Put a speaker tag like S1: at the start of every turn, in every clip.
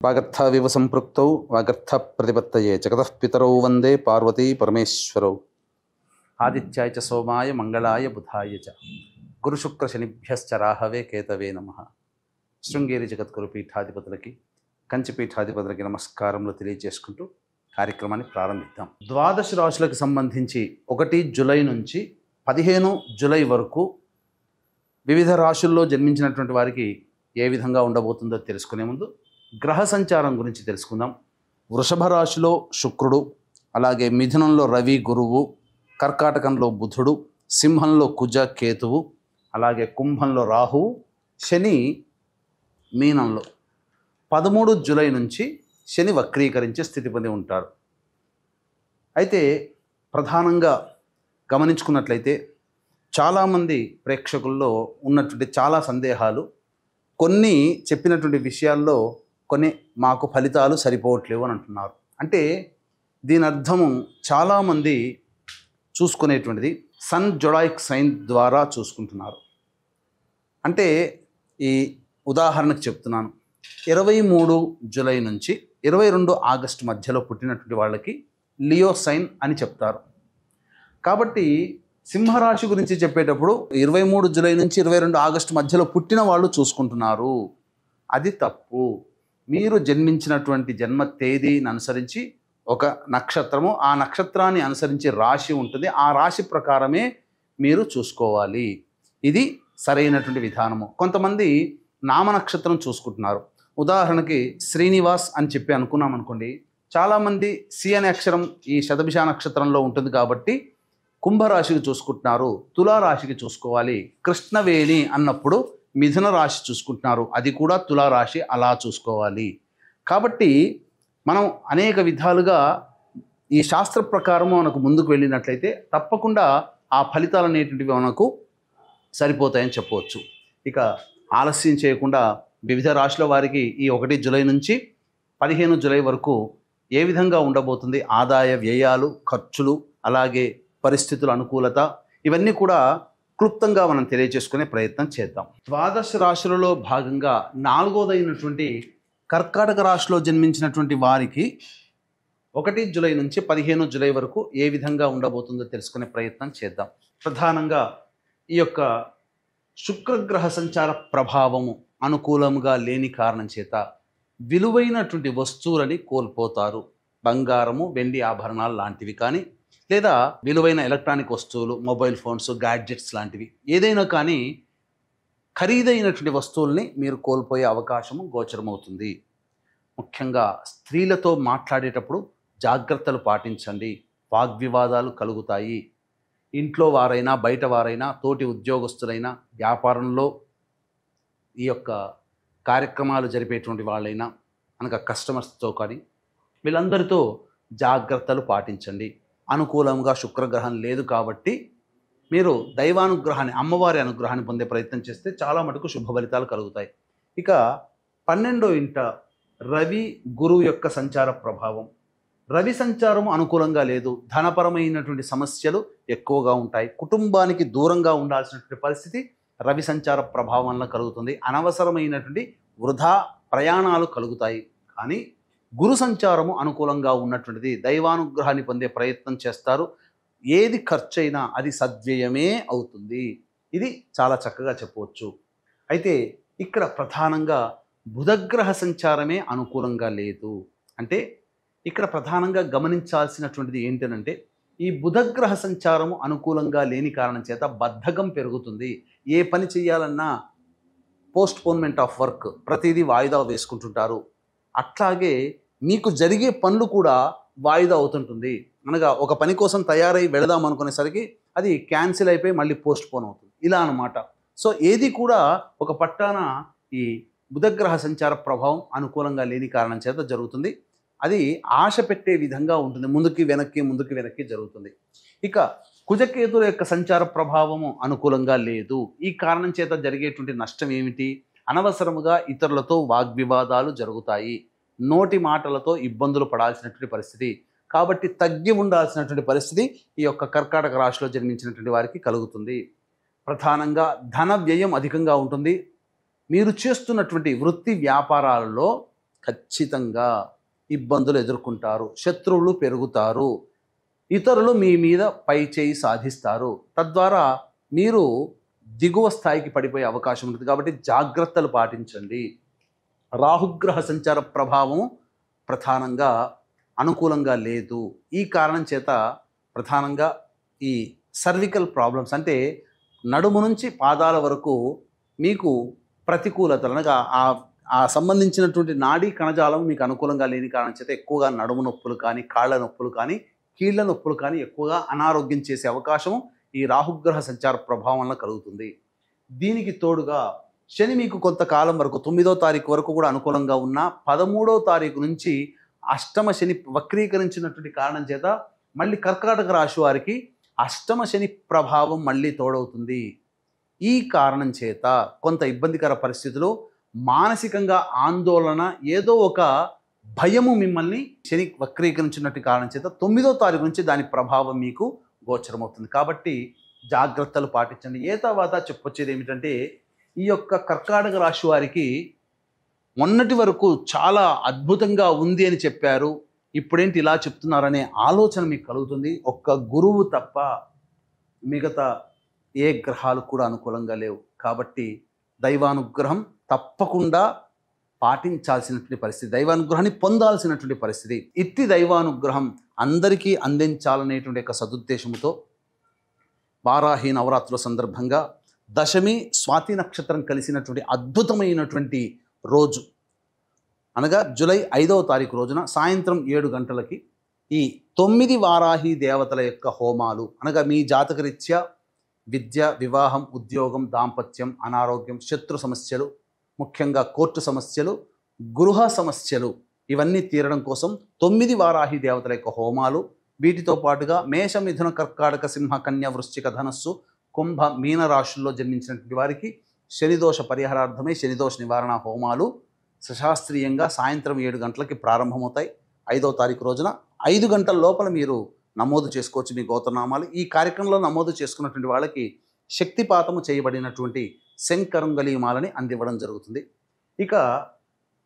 S1: వాగర్థావివ సంపృక్తౌ వాగర్థ ప్రతిపత్తయే జగతః పితరౌ వందే పార్వతీ పరమేశ్వరౌ. ఆదిత్యాయ చ సోమాయ మంగళాయ బుధాయ చ గురుశుక్ర శనిభ్యశ్చ రాహవే కేతవే నమః. శృంగేరి జగద్గురు పీఠాధిపతులకి కంచి పీఠాధిపతులకి నమస్కారములు తెలియజేసుకుంటూ కార్యక్రమాన్ని ప్రారంభిద్దాం. ద్వాదశ రాశులకు సంబంధించి 1 జూలై నుంచి 15 జూలై వరకు వివిధ రాశుల్లో జన్మించినటువంటి వారికి ఏ విధంగా ఉండబోతుందో తెలుసుకునే ముందు గ్రహ సంచారం గురించి తెలుసుకుందాం. వృషభ రాశిలో శుక్రుడు, అలాగే మిథునంలో రవి గురువు, కర్కాటకంలో బుధుడు, సింహంలో కుజ కేతువు, అలాగే కుంభంలో రాహువు, శని మీనంలో 13 జూలై నుంచి శని వక్రీకరించే స్థితి పొంది ఉంటారు. అయితే ప్రధానంగా గమనించుకున్నట్లయితే చాలామంది ప్రేక్షకుల్లో ఉన్నటువంటి చాలా సందేహాలు, కొన్ని చెప్పినటువంటి విషయాల్లో కొన్ని మాకు ఫలితాలు సరిపోవట్లేవు అని అంటున్నారు. అంటే దీని అర్థము చాలామంది చూసుకునేటువంటిది సన్ జొడాయిక్ సైన్ ద్వారా చూసుకుంటున్నారు. అంటే ఈ ఉదాహరణకు చెప్తున్నాను, 23 జూలై నుంచి 22 ఆగస్టు మధ్యలో పుట్టినటువంటి వాళ్ళకి లియో సైన్ అని చెప్తారు. కాబట్టి సింహరాశి గురించి చెప్పేటప్పుడు 23 జూలై నుంచి 22 ఆగస్టు మధ్యలో పుట్టిన వాళ్ళు చూసుకుంటున్నారు. అది తప్పు. మీరు జన్మించినటువంటి జన్మ తేదీని అనుసరించి ఒక నక్షత్రము, ఆ నక్షత్రాన్ని అనుసరించి రాశి ఉంటుంది, ఆ రాశి ప్రకారమే మీరు చూసుకోవాలి. ఇది సరైనటువంటి విధానము. కొంతమంది నామ నక్షత్రం చూసుకుంటున్నారు. ఉదాహరణకి శ్రీనివాస్ అని చెప్పి అనుకున్నాం అనుకోండి, చాలామంది సి అనే అక్షరం ఈ శతభిష నక్షత్రంలో ఉంటుంది కాబట్టి కుంభరాశికి చూసుకుంటున్నారు, తులారాశికి చూసుకోవాలి. కృష్ణవేణి అన్నప్పుడు మిథున రాశి చూసుకుంటున్నారు, అది కూడా తులారాశి, అలా చూసుకోవాలి. కాబట్టి మనం అనేక విధాలుగా ఈ శాస్త్ర ప్రకారము మనకు ముందుకు వెళ్ళినట్లయితే తప్పకుండా ఆ ఫలితాలు అనేటువంటివి మనకు సరిపోతాయని చెప్పవచ్చు. ఇక ఆలస్యం చేయకుండా వివిధ రాశుల వారికి ఈ 1 జూలై నుంచి 15 జూలై వరకు ఏ విధంగా ఉండబోతుంది, ఆదాయ వ్యయాలు, ఖర్చులు, అలాగే పరిస్థితుల అనుకూలత, ఇవన్నీ కూడా క్లుప్తంగా మనం తెలియజేసుకునే ప్రయత్నం చేద్దాం. ద్వాదశ రాశులలో భాగంగా 4వదైనటువంటి కర్కాటక రాశిలో జన్మించినటువంటి వారికి 1 జూలై నుంచి 15 జూలై వరకు ఏ విధంగా ఉండబోతుందో తెలుసుకునే ప్రయత్నం చేద్దాం. ప్రధానంగా ఈ యొక్క శుక్రగ్రహ సంచార ప్రభావము అనుకూలంగా లేని కారణం చేత విలువైనటువంటి వస్తువులని కోల్పోతారు. బంగారము, వెండి ఆభరణాలు లాంటివి కానీ, లేదా విలువైన ఎలక్ట్రానిక్ వస్తువులు, మొబైల్ ఫోన్స్, గ్యాడ్జెట్స్ లాంటివి ఏదైనా కానీ ఖరీదైనటువంటి వస్తువుల్ని మీరు కోల్పోయే అవకాశము గోచరమవుతుంది. ముఖ్యంగా స్త్రీలతో మాట్లాడేటప్పుడు జాగ్రత్తలు పాటించండి. వాగ్వివాదాలు కలుగుతాయి. ఇంట్లో వారైనా, బయట వారైనా, తోటి ఉద్యోగస్తులైనా, వ్యాపారంలో ఈ యొక్క కార్యక్రమాలు జరిపేటువంటి వాళ్ళైనా, అనగా కస్టమర్స్తో కానీ, వీళ్ళందరితో జాగ్రత్తలు పాటించండి. అనుకూలంగా శుక్రగ్రహం లేదు కాబట్టి మీరు దైవానుగ్రహాన్ని, అమ్మవారి అనుగ్రహాన్ని పొందే ప్రయత్నం చేస్తే చాలా మటుకు శుభ ఫలితాలు కలుగుతాయి. ఇక 12వ ఇంట రవి గురువు యొక్క సంచార ప్రభావం. రవి సంచారం అనుకూలంగా లేదు. ధనపరమైనటువంటి సమస్యలు ఎక్కువగా ఉంటాయి. కుటుంబానికి దూరంగా ఉండాల్సినటువంటి పరిస్థితి రవి సంచార ప్రభావం వల్ల కలుగుతుంది. అనవసరమైనటువంటి వృధా ప్రయాణాలు కలుగుతాయి. కానీ గురు సంచారము అనుకూలంగా ఉన్నటువంటిది. దైవానుగ్రహాన్ని పొందే ప్రయత్నం చేస్తారు. ఏది ఖర్చు అయినా అది సద్వ్యయమే అవుతుంది. ఇది చాలా చక్కగా చెప్పవచ్చు. అయితే ఇక్కడ ప్రధానంగా బుధగ్రహ సంచారమే అనుకూలంగా లేదు. అంటే ఇక్కడ ప్రధానంగా గమనించాల్సినటువంటిది ఏంటంటే, ఈ బుధగ్రహ సంచారము అనుకూలంగా లేని కారణం చేత బద్ధకం పెరుగుతుంది. ఏ పని చేయాలన్నా పోస్ట్పోన్మెంట్ ఆఫ్ వర్క్, ప్రతిదీ వాయిదా వేసుకుంటుంటారు. అట్లాగే మీకు జరిగే పనులు కూడా వాయిదా అవుతుంటుంది. అనగా ఒక పని కోసం తయారై వెళదాం అనుకునేసరికి అది క్యాన్సిల్ అయిపోయి మళ్ళీ పోస్ట్పోన్ అవుతుంది. ఇలా అన్నమాట. సో ఏది కూడా ఒక పట్టాన ఈ బుధగ్రహ సంచార ప్రభావం అనుకూలంగా లేని కారణం చేత జరుగుతుంది. అది ఆశ పెట్టే విధంగా ఉంటుంది. ముందుకి వెనక్కి జరుగుతుంది. ఇక కుజకేతుల యొక్క సంచార ప్రభావము అనుకూలంగా లేదు. ఈ కారణం చేత జరిగేటువంటి నష్టం ఏమిటి? అనవసరముగా ఇతరులతో వాగ్వివాదాలు జరుగుతాయి. నోటి మాటలతో ఇబ్బందులు పడాల్సినటువంటి పరిస్థితి. కాబట్టి తగ్గి ఉండాల్సినటువంటి పరిస్థితి ఈ యొక్క కర్కాటక రాశిలో జన్మించినటువంటి వారికి కలుగుతుంది. ప్రధానంగా ధన వ్యయం అధికంగా ఉంటుంది. మీరు చేస్తున్నటువంటి వృత్తి వ్యాపారాలలో ఖచ్చితంగా ఇబ్బందులు ఎదుర్కొంటారు, శత్రువులు పెరుగుతారు, ఇతరులు మీ మీద పై చేయి సాధిస్తారు, తద్వారా మీరు దిగువ స్థాయికి పడిపోయే అవకాశం ఉంటుంది. కాబట్టి జాగ్రత్తలు పాటించండి. రాహుగ్రహ సంచార ప్రభావం ప్రధానంగా అనుకూలంగా లేదు. ఈ కారణం చేత ప్రధానంగా ఈ సర్వికల్ ప్రాబ్లమ్స్ అంటే నడుము నుంచి పాదాల వరకు మీకు ప్రతికూలతలు అనగా ఆ సంబంధించినటువంటి నాడీ కణజాలం మీకు అనుకూలంగా లేని కారణం చేత ఎక్కువగా నడుము నొప్పులు కానీ, కాళ్ళ నొప్పులు కానీ, కీళ్ళ నొప్పులు కానీ ఎక్కువగా అనారోగ్యం చేసే అవకాశం ఈ రాహుగ్రహ సంచార ప్రభావం వల్ల కలుగుతుంది. దీనికి తోడుగా శని మీకు కొంతకాలం వరకు 9వ తారీఖు వరకు కూడా అనుకూలంగా ఉన్న 13వ తారీఖు నుంచి అష్టమ శని వక్రీకరించినటువంటి కారణం చేత మళ్ళీ కర్కాటక రాశి వారికి అష్టమ శని ప్రభావం మళ్ళీ తోడవుతుంది. ఈ కారణం చేత కొంత ఇబ్బందికర పరిస్థితులు, మానసికంగా ఆందోళన, ఏదో ఒక భయము మిమ్మల్ని శని వక్రీకరించినట్టు కారణం చేత 9వ తారీఖు నుంచి దాని ప్రభావం మీకు గోచరమవుతుంది. కాబట్టి జాగ్రత్తలు పాటించండి. తర్వాత చెప్పొచ్చేది ఏమిటంటే ఈ యొక్క కర్కాటక రాశి వారికి మొన్నటి వరకు చాలా అద్భుతంగా ఉంది అని చెప్పారు, ఇప్పుడేంటి ఇలా చెప్తున్నారనే ఆలోచన మీకు కలుగుతుంది. ఒక్క గురువు తప్ప మిగతా ఏ గ్రహాలు కూడా అనుకూలంగా లేవు. కాబట్టి దైవానుగ్రహం తప్పకుండా పాటించాల్సినటువంటి పరిస్థితి, దైవానుగ్రహాన్ని పొందాల్సినటువంటి పరిస్థితి. ఇట్టి దైవానుగ్రహం అందరికీ అందించాలనేటువంటి ఒక సదుద్దేశంతో వారాహి నవరాత్రుల సందర్భంగా దశమి స్వాతి నక్షత్రం కలిసినటువంటి అద్భుతమైనటువంటి రోజు అనగా జూలై 5వ తారీఖు రోజున సాయంత్రం 7 గంటలకి ఈ 9 వారాహి దేవతల యొక్క హోమాలు అనగా మీ జాతకరీత్యా విద్య, వివాహం, ఉద్యోగం, దాంపత్యం, అనారోగ్యం, శత్రు సమస్యలు, ముఖ్యంగా కోర్టు సమస్యలు, గృహ సమస్యలు ఇవన్నీ తీరడం కోసం 9 వారాహి దేవతల యొక్క హోమాలు, వీటితో పాటుగా మేష, మిథున, కర్కాటక, సింహ, కన్య, వృశ్చిక, ధనస్సు, కుంభ, మీన రాశుల్లో జన్మించినటువంటి వారికి శనిదోష పరిహారార్థమై శనిదోష నివారణ హోమాలు సశాస్త్రీయంగా సాయంత్రం 7 గంటలకి ప్రారంభమవుతాయి. 5వ తారీఖు రోజున 5 గంటల లోపల మీరు నమోదు చేసుకోవచ్చు మీ గోత్రనామాలు. ఈ కార్యక్రమంలో నమోదు చేసుకున్నటువంటి వాళ్ళకి శక్తిపాతము చేయబడినటువంటి శంకరంగలీమాలని అందివ్వడం జరుగుతుంది. ఇక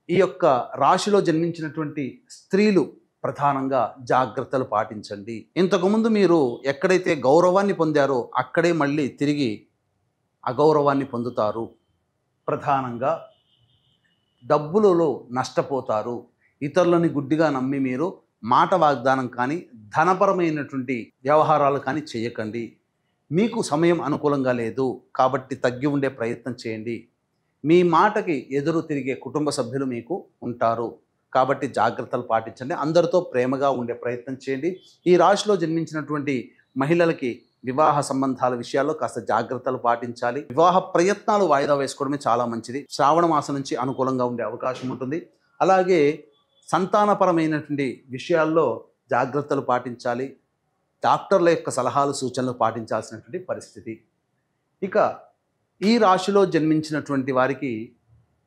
S1: ఈ యొక్క రాశిలో జన్మించినటువంటి స్త్రీలు ప్రధానంగా జాగ్రత్తలు పాటించండి. ఇంతకుముందు మీరు ఎక్కడైతే గౌరవాన్ని పొందారో అక్కడే మళ్ళీ తిరిగి అగౌరవాన్ని పొందుతారు. ప్రధానంగా డబ్బులలో నష్టపోతారు. ఇతరులని గుడ్డిగా నమ్మి మీరు మాట వాగ్దానం కానీ, ధనపరమైనటువంటి వ్యవహారాలు కానీ చేయకండి. మీకు సమయం అనుకూలంగా లేదు కాబట్టి తగ్గి ఉండే ప్రయత్నం చేయండి. మీ మాటకి ఎదురు తిరిగే కుటుంబ సభ్యులు మీకు ఉంటారు కాబట్టి జాగ్రత్తలు పాటించండి. అందరితో ప్రేమగా ఉండే ప్రయత్నం చేయండి. ఈ రాశిలో జన్మించినటువంటి మహిళలకి వివాహ సంబంధాల విషయాల్లో కాస్త జాగ్రత్తలు పాటించాలి. వివాహ ప్రయత్నాలు వాయిదా వేసుకోవడమే చాలా మంచిది. శ్రావణ మాసం నుంచి అనుకూలంగా ఉండే అవకాశం ఉంటుంది. అలాగే సంతానపరమైనటువంటి విషయాల్లో జాగ్రత్తలు పాటించాలి. డాక్టర్ల యొక్క సలహాలు, సూచనలు పాటించాల్సినటువంటి పరిస్థితి. ఇక ఈ రాశిలో జన్మించినటువంటి వారికి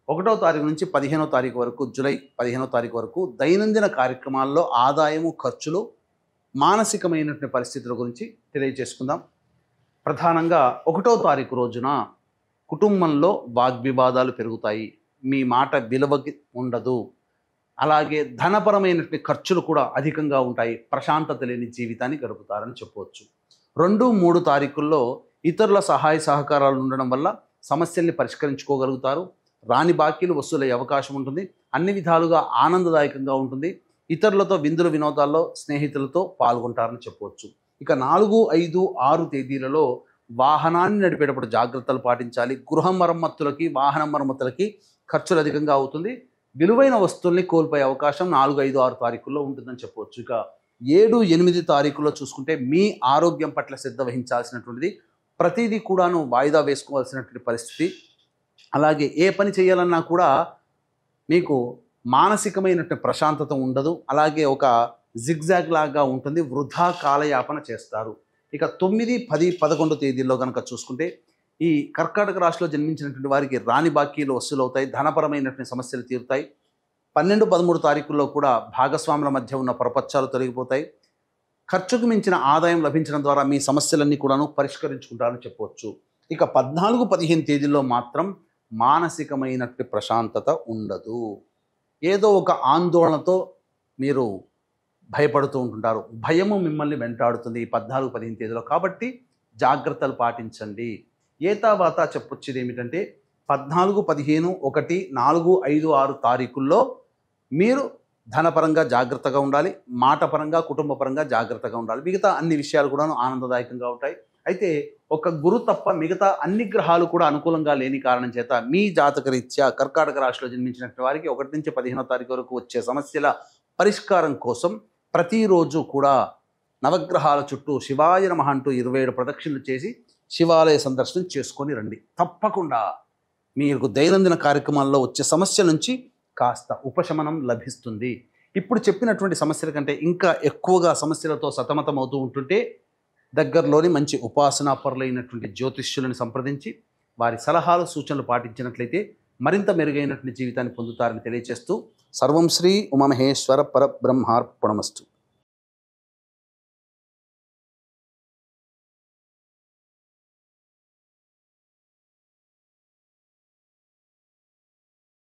S1: 1వ తారీఖు నుంచి 15వ తారీఖు వరకు, జూలై 15వ తారీఖు వరకు దైనందిన కార్యక్రమాల్లో ఆదాయము, ఖర్చులు, మానసికమైనటువంటి పరిస్థితుల గురించి తెలియజేసుకుందాం. ప్రధానంగా 1వ తారీఖు రోజున కుటుంబంలో వాగ్వివాదాలు పెరుగుతాయి, మీ మాట విలువకి ఉండదు. అలాగే ధనపరమైనటువంటి ఖర్చులు కూడా అధికంగా ఉంటాయి. ప్రశాంతత లేని జీవితాన్ని గడుపుతారని చెప్పవచ్చు. 2, 3 తారీఖుల్లో ఇతరుల సహాయ సహకారాలు ఉండడం వల్ల సమస్యల్ని పరిష్కరించుకోగలుగుతారు. రాని బాకీలు వసూలయ్యే అవకాశం ఉంటుంది. అన్ని విధాలుగా ఆనందదాయకంగా ఉంటుంది. ఇతరులతో విందుల వినోదాల్లో స్నేహితులతో పాల్గొంటారని చెప్పవచ్చు. ఇక 4, 5, 6 తేదీలలో వాహనాన్ని నడిపేటప్పుడు జాగ్రత్తలు పాటించాలి. గృహ మరమ్మతులకి, వాహన మరమ్మతులకి ఖర్చులు అధికంగా అవుతుంది. విలువైన వస్తువుల్ని కోల్పోయే అవకాశం 4, 5, 6 తారీఖుల్లో ఉంటుందని చెప్పవచ్చు. ఇక 7, 8 తారీఖుల్లో చూసుకుంటే మీ ఆరోగ్యం పట్ల శ్రద్ధ వహించాల్సినటువంటిది. ప్రతిదీ కూడాను వాయిదా వేసుకోవాల్సినటువంటి పరిస్థితి. అలాగే ఏ పని చేయాలన్నా కూడా మీకు మానసికమైనటువంటి ప్రశాంతత ఉండదు. అలాగే ఒక జిగ్జాగ్ లాగా ఉంటుంది, వృధా కాలయాపన చేస్తారు. ఇక 9, 10, 11 తేదీల్లో కనుక చూసుకుంటే ఈ కర్కాటక రాశిలో జన్మించినటువంటి వారికి రాని బాకీలు వసూలవుతాయి, ధనపరమైనటువంటి సమస్యలు తీరుతాయి. 12, 13 తారీఖుల్లో కూడా భాగస్వాముల మధ్య ఉన్న ప్రపంచాలు తొలగిపోతాయి. ఖర్చుకు మించిన ఆదాయం లభించడం ద్వారా మీ సమస్యలన్నీ కూడాను పరిష్కరించుకుంటారని చెప్పవచ్చు. ఇక 14, 15 తేదీల్లో మాత్రం మానసికమైనటువంటి ప్రశాంతత ఉండదు. ఏదో ఒక ఆందోళనతో మీరు భయపడుతూ ఉంటుంటారు. భయము మిమ్మల్ని వెంటాడుతుంది ఈ 14-15 తేదీలో. కాబట్టి జాగ్రత్తలు పాటించండి. ఏతావాతా చెప్పొచ్చేది ఏమిటంటే 14, 15, 1, 4, 5, 6 తారీఖుల్లో మీరు ధనపరంగా జాగ్రత్తగా ఉండాలి, మాటపరంగా కుటుంబపరంగా జాగ్రత్తగా ఉండాలి. మిగతా అన్ని విషయాలు కూడాను ఆనందదాయకంగా ఉంటాయి. అయితే ఒక గురు తప్ప మిగతా అన్ని గ్రహాలు కూడా అనుకూలంగా లేని కారణం చేత మీ జాతకరీత్యా కర్కాటక రాశిలో జన్మించినటువంటి వారికి 1 నుంచి 15వ తారీఖు వరకు వచ్చే సమస్యల పరిష్కారం కోసం ప్రతిరోజు కూడా నవగ్రహాల చుట్టూ శివాయ నమః అంటూ 27 ప్రదక్షిణలు చేసి శివాలయ సందర్శనం చేసుకొని రండి. తప్పకుండా మీకు దైనందిన కార్యక్రమాల్లో వచ్చే సమస్య నుంచి కాస్త ఉపశమనం లభిస్తుంది. ఇప్పుడు చెప్పినటువంటి సమస్యల కంటే ఇంకా ఎక్కువగా సమస్యలతో సతమతం అవుతూ ఉంటుంటే దగ్గరలోని మంచి ఉపాసనాపరులైనటువంటి జ్యోతిష్యులను సంప్రదించి వారి సలహాలు సూచనలు పాటించినట్లయితే మరింత మెరుగైనటువంటి జీవితాన్ని పొందుతారని తెలియజేస్తూ సర్వం శ్రీ ఉమామహేశ్వర పరబ్రహ్మార్పణమస్తు.